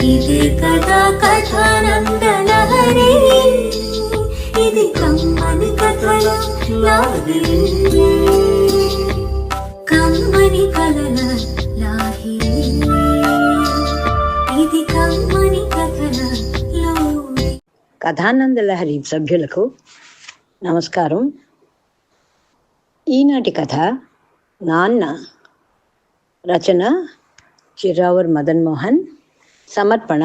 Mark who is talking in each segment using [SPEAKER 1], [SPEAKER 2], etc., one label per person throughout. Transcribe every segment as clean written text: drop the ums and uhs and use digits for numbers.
[SPEAKER 1] ఇదే కదా కథానందలహరి, ఇది కమ్మని కథల లాహిరి, కమ్మని కథల లాహిరి, ఇది కమ్మని కథల లోహిరి.
[SPEAKER 2] కథానందలహరి సభ్యులకు నమస్కారం. ఈనాటి కథ నాన్న. రచన చిర్రావూర్ మదన్ మోహన్. సమర్పణ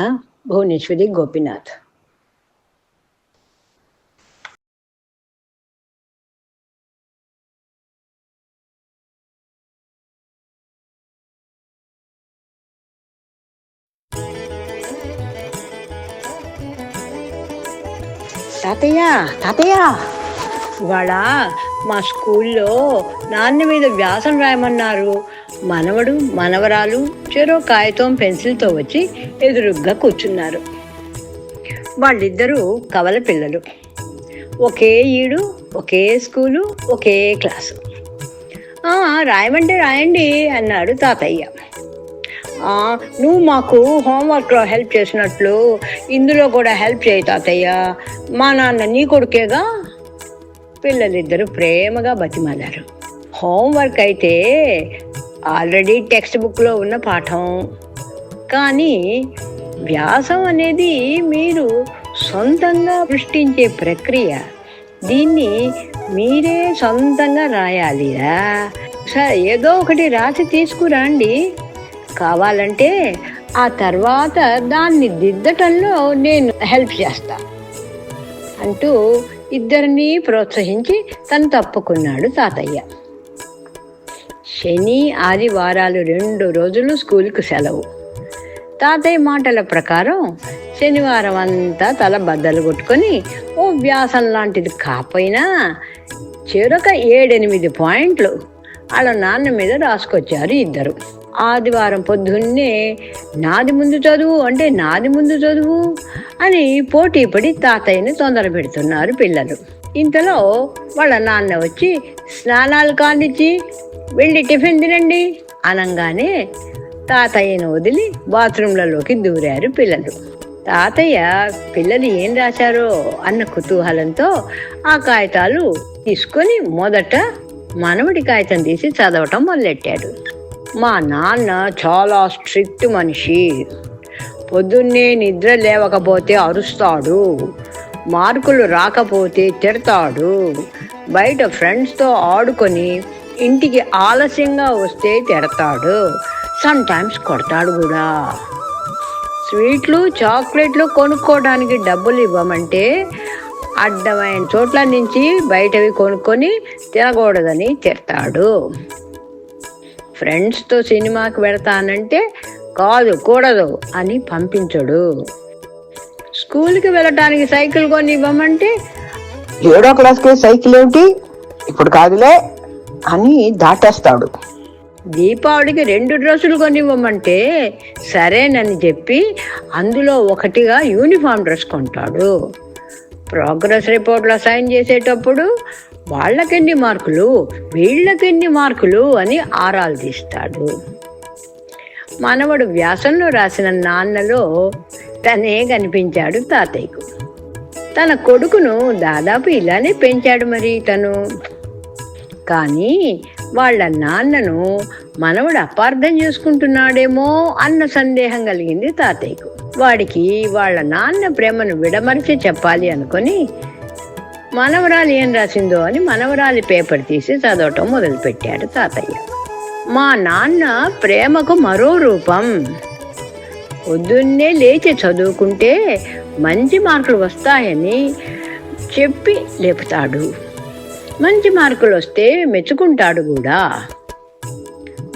[SPEAKER 2] భువనేశ్వరి గోపీనాథ్. తాతయ్య తాతయ్య, ఇవాళ మా స్కూల్లో నాన్న మీద వ్యాసం రాయమన్నారు. మనవడు మనవరాలు చెరో కాగితం పెన్సిల్తో వచ్చి ఎదురుగ్గా కూర్చున్నారు. వాళ్ళిద్దరూ కవల పిల్లలు, ఒకే ఈడు, ఒకే స్కూలు, ఒకే క్లాసు. రాయమంటే రాయండి అన్నాడు తాతయ్య. నువ్వు మాకు హోంవర్క్లో హెల్ప్ చేసినట్లు ఇందులో కూడా హెల్ప్ చేయి తాతయ్య, మా నాన్న నీ కొడుకేగా. పిల్లలిద్దరూ ప్రేమగా బతిమాలారు. హోంవర్క్ అయితే ఆల్రెడీ టెక్స్ట్ బుక్లో ఉన్న పాఠం, కానీ వ్యాసం అనేది మీరు సొంతంగా సృష్టించే ప్రక్రియ. దీన్ని మీరే సొంతంగా రాయాలిరా. సరే, ఏదో ఒకటి రాసి తీసుకురండి, కావాలంటే ఆ తర్వాత దాన్ని దిద్దటంలో నేను హెల్ప్ చేస్తా అంటూ ఇద్దరిని ప్రోత్సహించి తను తప్పుకున్నాడు తాతయ్య. శని ఆదివారాలు 2 రోజులు స్కూల్కి సెలవు. తాతయ్య మాటల ప్రకారం శనివారం అంతా తల బద్దలు కొట్టుకొని ఓ వ్యాసం లాంటిది కాపోయినా చెరొక 7-8 పాయింట్లు వాళ్ళ నాన్న మీద రాసుకొచ్చారు ఇద్దరు. ఆదివారం పొద్దున్నే నాది ముందు చదువు అంటే నాది ముందు చదువు అని పోటీ పడి తాతయ్యని తొందర పెడుతున్నారు పిల్లలు. ఇంతలో వాళ్ళ నాన్న వచ్చి స్నానాలు కానిచ్చి వెళ్ళి టిఫిన్ తినండి అనంగానే తాతయ్యను వదిలి బాత్రూంలలోకి దూరారు పిల్లలు. తాతయ్య పిల్లలు ఏం రాశారో అన్న కుతూహలంతో ఆ కాగితాలు తీసుకొని మొదట మనవడి కాగితం తీసి చదవటం మొదలెట్టాడు. మా నాన్న చాలా స్ట్రిక్ట్ మనిషి. పొద్దున్నే నిద్ర లేవకపోతే అరుస్తాడు, మార్కులు రాకపోతే తిడతాడు, బయట ఫ్రెండ్స్తో ఆడుకొని ఇంటికి ఆలస్యంగా వస్తే తిడతాడు, సమ్టైమ్స్ కొడతాడు కూడా. స్వీట్లు చాక్లెట్లు కొనుక్కోవడానికి డబ్బులు ఇవ్వమంటే అడ్డమైన చోట్ల నుంచి బయటవి కొనుక్కొని తినకూడదని తిడతాడు. ఫ్రెండ్స్తో సినిమాకి వెళతానంటే కాదు కూడదు అని పంపించడు. స్కూల్కి వెళ్ళటానికి సైకిల్ కొని ఇవ్వమంటే
[SPEAKER 3] 7వ క్లాస్కే సైకిల్ ఏమిటి, ఇప్పుడు కాదులే అని దాటేస్తాడు.
[SPEAKER 2] దీపావళికి 2 డ్రెస్సులు కొనివ్వమంటే సరేనని చెప్పి అందులో ఒకటిగా యూనిఫామ్ డ్రెస్ కొంటాడు. ప్రోగ్రెస్ రిపోర్ట్లో సైన్ చేసేటప్పుడు వాళ్ళకెన్ని మార్కులు వీళ్ళకెన్ని మార్కులు అని ఆరాలు తీస్తాడు. మనవడు వ్యాసంలో రాసిన నాన్నలో తనే కనిపించాడు తాతయ్యకు. తన కొడుకును దాదాపు ఇలానే పెంచాడు మరి తను. కానీ వాళ్ళ నాన్నను మనవడు అపార్థం చేసుకుంటున్నాడేమో అన్న సందేహం కలిగింది తాతయ్యకు. వాడికి వాళ్ళ నాన్న ప్రేమను విడమరిచి చెప్పాలి అనుకొని మనవరాలు ఏం రాసిందో అని మనవరాలి పేపర్ తీసి చదవటం మొదలుపెట్టాడు తాతయ్య. మా నాన్న ప్రేమకు మరో రూపం. పొద్దున్నే లేచి చదువుకుంటే మంచి మార్కులు వస్తాయని చెప్పి లేపుతాడు. మంచి మార్కులు వస్తే మెచ్చుకుంటాడు కూడా.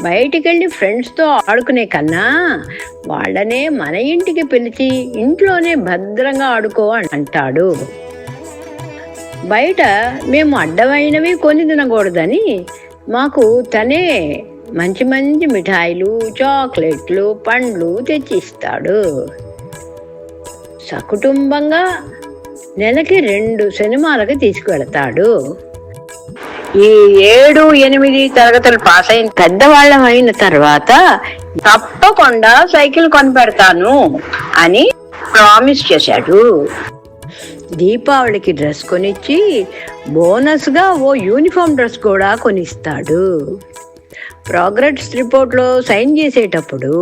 [SPEAKER 2] బయటికెళ్ళి ఫ్రెండ్స్తో ఆడుకునే కన్నా వాళ్ళనే మన ఇంటికి పిలిచి ఇంట్లోనే భద్రంగా ఆడుకో అంటాడు. బయట మేము అడ్డమైనవి కొని తినకూడదని మాకు తనే మంచి మంచి మిఠాయిలు, చాక్లెట్లు, పండ్లు తెచ్చిస్తాడు. సకుటుంబంగా నెలకి 2 సినిమాలకు తీసుకువెళతాడు. ఈ 7, 8 తరగతులు పాస్ అయిన పెద్దవాళ్ళం అయిన తర్వాత తప్పకుండా సైకిల్ కొనిపెడతాను అని ప్రామిస్ చేశాడు. దీపావళికి డ్రెస్ కొనిచ్చి బోనస్గా ఓ యూనిఫామ్ డ్రెస్ కూడా కొనిస్తాడు. ప్రోగ్రెస్ రిపోర్ట్లో సైన్ చేసేటప్పుడు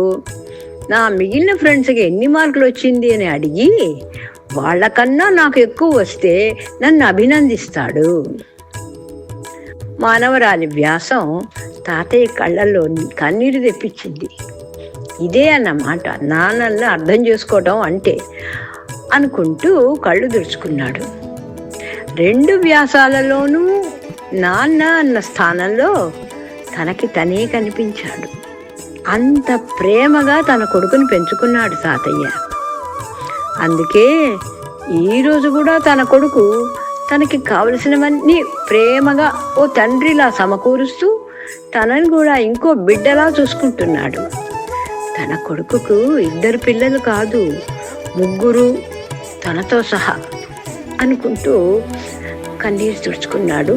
[SPEAKER 2] నా మిగిలిన ఫ్రెండ్స్కి ఎన్ని మార్కులు వచ్చింది అని అడిగి వాళ్ళకన్నా నాకు ఎక్కువ వస్తే నన్ను అభినందిస్తాడు. మానవరాలి వ్యాసం తాతయ్య కళ్ళల్లో కన్నీరు తెప్పించింది. ఇదే అన్నమాట నాన్నల్ని అర్థం చేసుకోవటం అంటే అనుకుంటూ కళ్ళు తుడుచుకున్నాడు. 2 వ్యాసాలలోనూ నాన్న అన్న స్థానంలో తనకి తనే కనిపించాడు. అంత ప్రేమగా తన కొడుకుని పెంచుకున్నాడు తాతయ్య. అందుకే ఈరోజు కూడా తన కొడుకు తనకి కావలసినవన్నీ ప్రేమగా ఓ తండ్రిలా సమకూరుస్తూ తనని కూడా ఇంకో బిడ్డలా చూసుకుంటున్నాడు. తన కొడుకుకు 2 పిల్లలు కాదు, 3 తనతో సహా అనుకుంటూ కన్నీరు తుడుచుకున్నాడు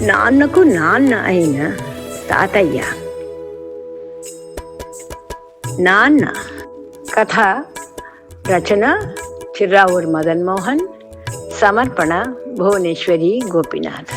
[SPEAKER 2] నాన్నకు నాన్న అయిన తాతయ్య. నాన్న కథ రచన చిర్రావూరి మదన్ మోహన్, సమర్పణ భువనేశ్వరి గోపినాథ్.